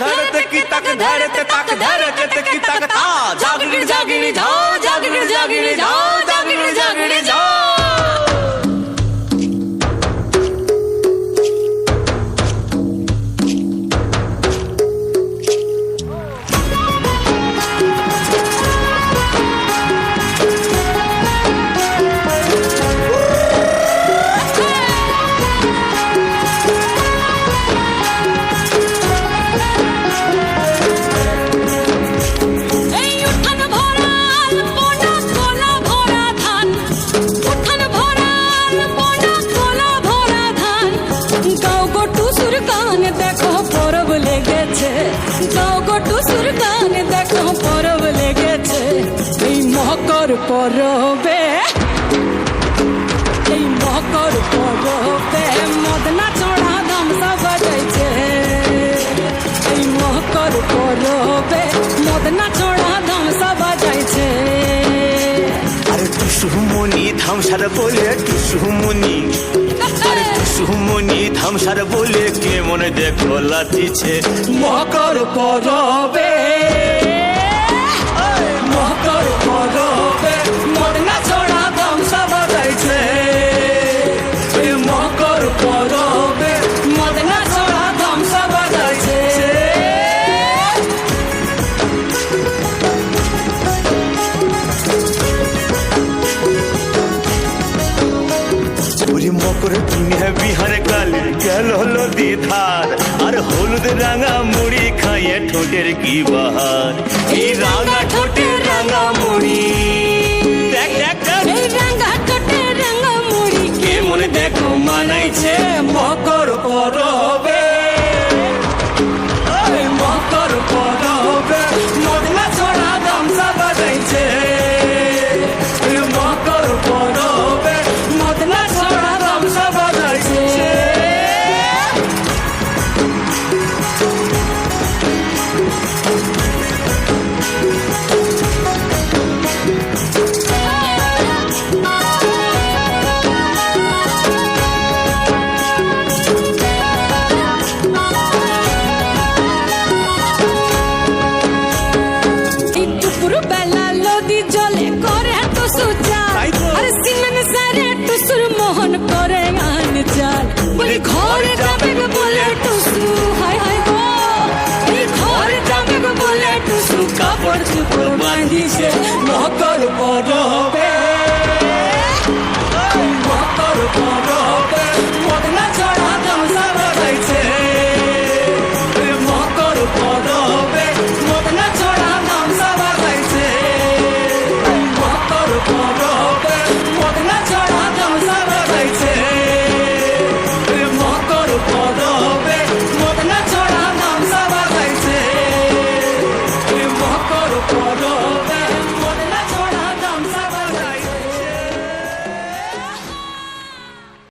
धरते की तक धरते तक धरते की तक था जागिर जागिर जाओ जागिर जागिर जाओ जागिर जागिर जाओ পরবে এই মকর পরবে মদনা চড়া ধামসা বাজাইছে এই মকর পরবে মদনা চড়া ধামসা বাজাইছে আরে টুসুমনি ধামসার বলে টুসুমনি আরে টুসুমনি ধামসার বলে কে মনে দেখো লাচিছে মকর পরবে মকর পরবে মদনা চড়া ধামসা বাজাইছে এই মকর পরবে মদনা চড়া ধামসা বাজাইছে ওরে মকর দিনে বিহার কালে গেল নদী ধার আর হলুদ রাঙা মুড়ি খাইয়ে ঠোঁটের কি বাহার এই রাঙা ঠোঁটের রাঙা মুড়ি দেখ দেখ দেখ এই রাঙা ঠোঁটের রাঙা মুড়ি কে মনে দেখো মানাইছে মকর পরবে